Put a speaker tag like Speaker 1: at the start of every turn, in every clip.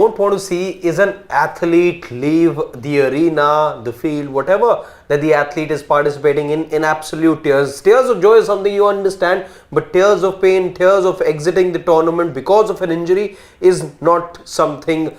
Speaker 1: don't want to see is an athlete leave the arena, the field, whatever that the athlete is participating in absolute tears. Tears of joy is something you understand, but tears of pain, tears of exiting the tournament because of an injury is not something.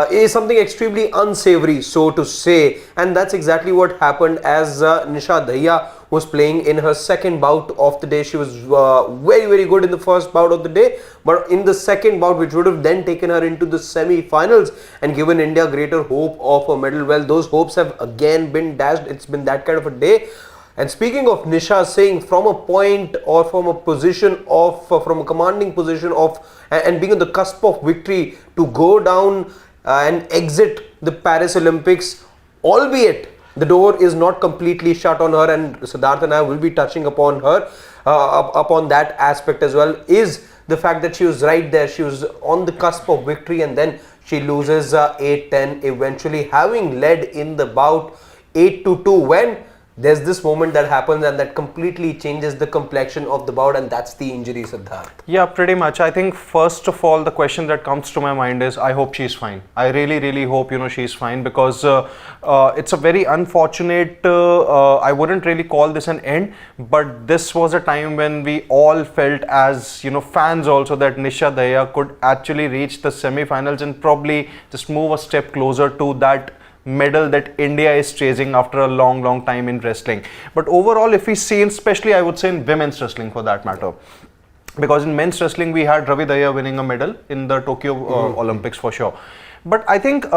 Speaker 1: Is something extremely unsavory, so to say, and that's exactly what happened as Nisha Dahiya was playing in her second bout of the day. She was very good in the first bout of the day, but in the second bout, which would have then taken her into the semi-finals and given India greater hope of a medal, well, those hopes have again been dashed. It's been that kind of a day. And speaking of Nisha Singh, from a point or from a position of, from a commanding position of, and being on the cusp of victory, to go down and exit the Paris Olympics, albeit the door is not completely shut on her, and Siddharth and I will be touching upon her, upon that aspect as well, is the fact that she was right there. She was on the cusp of victory and then she loses 8-10, eventually having led in the bout 8-2, when there's this moment that happens and that completely changes the complexion of the bout, and that's the injury, Siddharth.
Speaker 2: Yeah, pretty much. I think first of all, the question that comes to my mind is, I hope she's fine. I really hope, she's fine, because it's a very unfortunate, I wouldn't really call this an end, but this was a time when we all felt as, fans also, that Nisha Dahiya could actually reach the semi-finals and probably just move a step closer to that medal that India is chasing after a long time in wrestling. But overall, if we see, especially I would say in women's wrestling for that matter, because in men's wrestling we had Ravi Dahiya winning a medal in the Tokyo Olympics for sure. But I think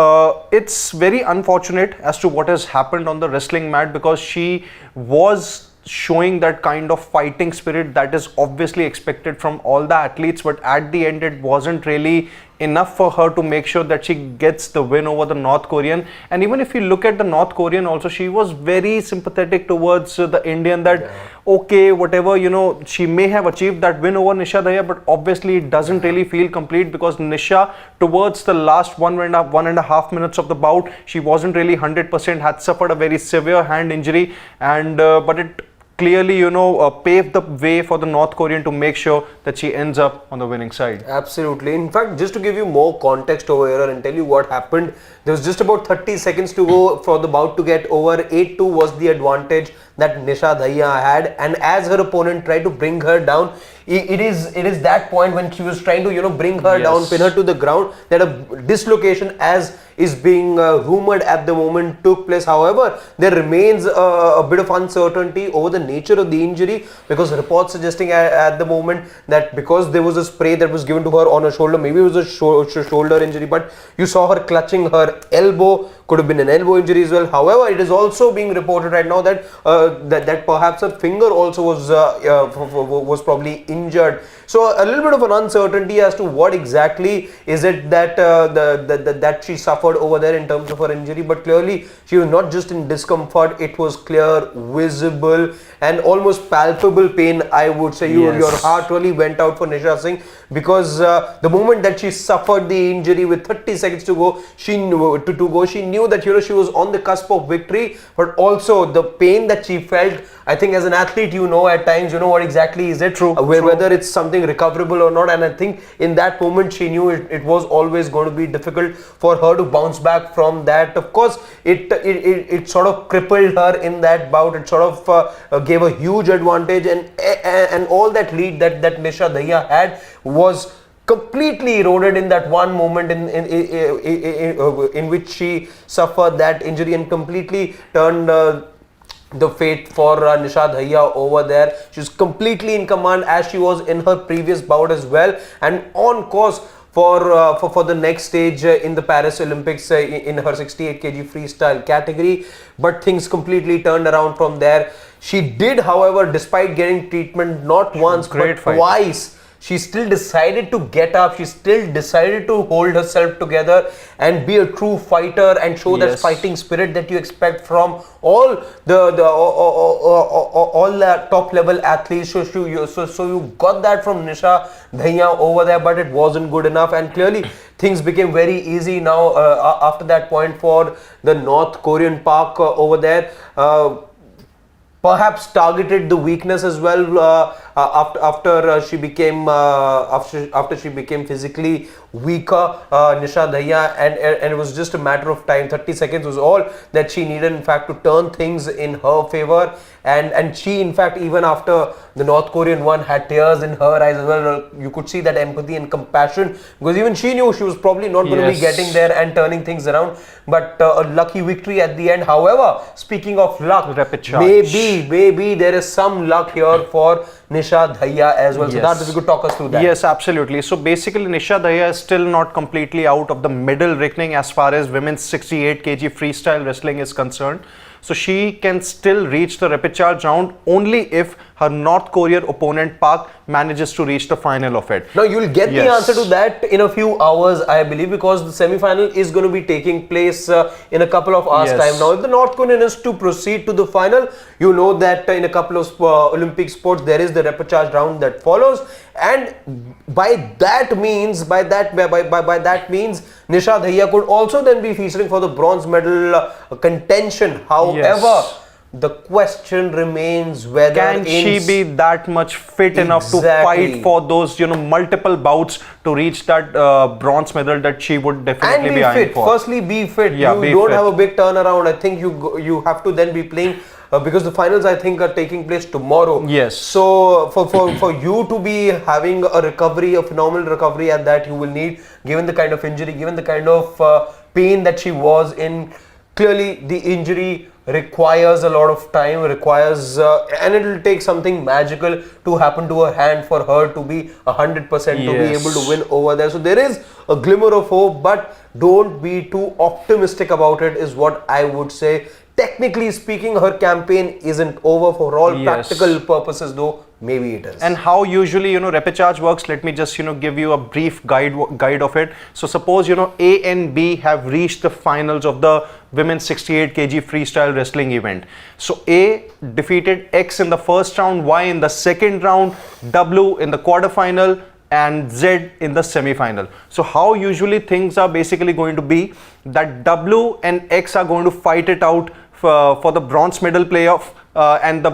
Speaker 2: it's very unfortunate as to what has happened on the wrestling mat, because she was showing that kind of fighting spirit that is obviously expected from all the athletes, but at the end it wasn't really enough for her to make sure that she gets the win over the North Korean. And even if you look at the North Korean also, she was very sympathetic towards the Indian, that okay, whatever, she may have achieved that win over Nisha Dahiya, but obviously it doesn't really feel complete, because Nisha, towards the last one and a half minutes of the bout, she wasn't really 100%, had suffered a very severe hand injury, and but it clearly, paved the way for the North Korean to make sure that she ends up on the winning side.
Speaker 1: Absolutely. In fact, just to give you more context over here and tell you what happened, there was just about 30 seconds to go for the bout to get over. 8-2 was the advantage that Nisha Dahiya had, and as her opponent tried to bring her down, it is that point when she was trying to bring her down, pin her to the ground, that a dislocation, as is being rumored at the moment, took place. However, there remains a bit of uncertainty over the nature of the injury, because reports suggesting at the moment that because there was a spray that was given to her on her shoulder, maybe it was a shoulder injury, but you saw her clutching her elbow, could have been an elbow injury as well. However, it is also being reported right now that that perhaps her finger also was probably injured. So a little bit of an uncertainty as to what exactly is it that that she suffered over there in terms of her injury. But clearly she was not just in discomfort; it was clear, visible, and almost palpable pain, I would say. Your heart really went out for Nisha Singh, because the moment that she suffered the injury with 30 seconds to go, she knew that she was on the cusp of victory, but also the pain that she felt. I think as an athlete, at times, what exactly is it?
Speaker 2: True.
Speaker 1: Whether it's something recoverable or not. And I think in that moment, she knew it was always going to be difficult for her to bounce back from that. Of course, it sort of crippled her in that bout. It sort of gave a huge advantage, and all that lead that Nisha Dahiya had was completely eroded in that one moment in which she suffered that injury, and completely turned the fate for Nisha Dahiya over there. She was completely in command, as she was in her previous bout as well, and on course for the next stage in the Paris Olympics in her 68 kg freestyle category. But things completely turned around from there. She did, however, despite getting treatment not once but twice, she still decided to get up. She still decided to hold herself together and be a true fighter and show that fighting spirit that you expect from all the top level athletes. So you got that from Nisha Dahiya over there, but it wasn't good enough, and clearly things became very easy now after that point for the North Korean Park over there. Perhaps targeted the weakness as well after she became physically weaker, Nisha Dahiya, and it was just a matter of time. 30 seconds was all that she needed, in fact, to turn things in her favor. And she, in fact, even after the North Korean one, had tears in her eyes as well. You could see that empathy and compassion, because even she knew she was probably not going to be getting there and turning things around. But a lucky victory at the end. However, speaking of luck, maybe there is some luck here for Nisha Dahiya as well. So that, if you could talk us through that.
Speaker 2: Yes, absolutely. So basically, Nisha Dahiya is still not completely out of the medal reckoning as far as women's 68 kg freestyle wrestling is concerned. So she can still reach the repechage round only if her North Korean opponent Park manages to reach the final of it.
Speaker 1: Now you'll get the answer to that in a few hours, I believe, because the semi-final is going to be taking place in a couple of hours time. Now if the North Korean is to proceed to the final, you know that in a couple of Olympic sports there is the repechage round that follows, and by that means Nisha Dahiya could also then be featuring for the bronze medal contention. However, the question remains whether
Speaker 2: can she be that much fit enough to fight for those, multiple bouts to reach that bronze medal that she would definitely be eyeing for.
Speaker 1: Firstly, be fit. You don't have a big turnaround. I think you have to then be playing because the finals, I think, are taking place tomorrow.
Speaker 2: Yes.
Speaker 1: So for you to be having a phenomenal recovery at that, you will need, given the kind of injury, given the kind of pain that she was in. Clearly, the injury requires a lot of time, and it will take something magical to happen to her hand for her to be 100% to be able to win over there. So there is a glimmer of hope, but don't be too optimistic about it, is what I would say. Technically speaking, her campaign isn't over. For all practical purposes, though, maybe it is.
Speaker 2: And how usually, repechage works, let me just, give you a brief guide of it. So suppose, A and B have reached the finals of the women's 68 kg freestyle wrestling event. So A defeated X in the first round, Y in the second round, W in the quarterfinal, and Z in the semi-final. So how usually things are basically going to be that W and X are going to fight it out for the bronze medal playoff, and the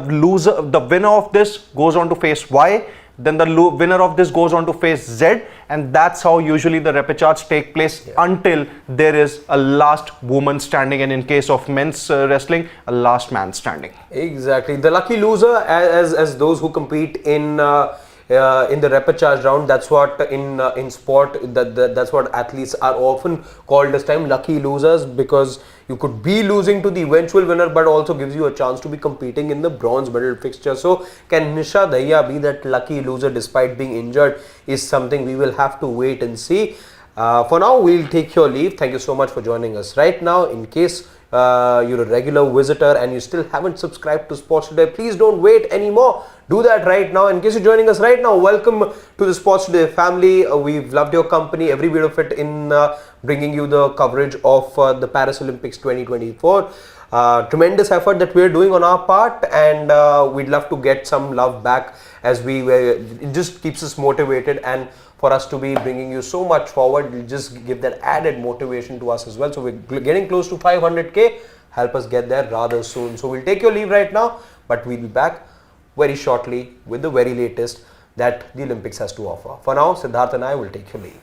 Speaker 2: winner of this goes on to face Y, then the winner of this goes on to face Z, and that's how usually the repechage take place until there is a last woman standing, and in case of men's wrestling, a last man standing.
Speaker 1: Exactly. The lucky loser, as those who compete in the repechage round, that's what in sport that's what athletes are often called as time, lucky losers, because you could be losing to the eventual winner, but also gives you a chance to be competing in the bronze medal fixture. So can Nisha Dahiya be that lucky loser despite being injured, is something we will have to wait and see. For now, we'll take your leave. Thank you so much for joining us right now. In case you're a regular visitor and you still haven't subscribed to Sports Today, please don't wait anymore. Do that right now. In case you're joining us right now, welcome to the Sports Today family. We've loved your company, every bit of it, in bringing you the coverage of the Paris Olympics 2024. Tremendous effort that we're doing on our part, and we'd love to get some love back as it just keeps us motivated, and for us to be bringing you so much forward, will just give that added motivation to us as well. So we're getting close to 500k. Help us get there rather soon. So we'll take your leave right now, but we'll be back very shortly with the very latest that the Olympics has to offer. For now, Siddharth and I will take your leave.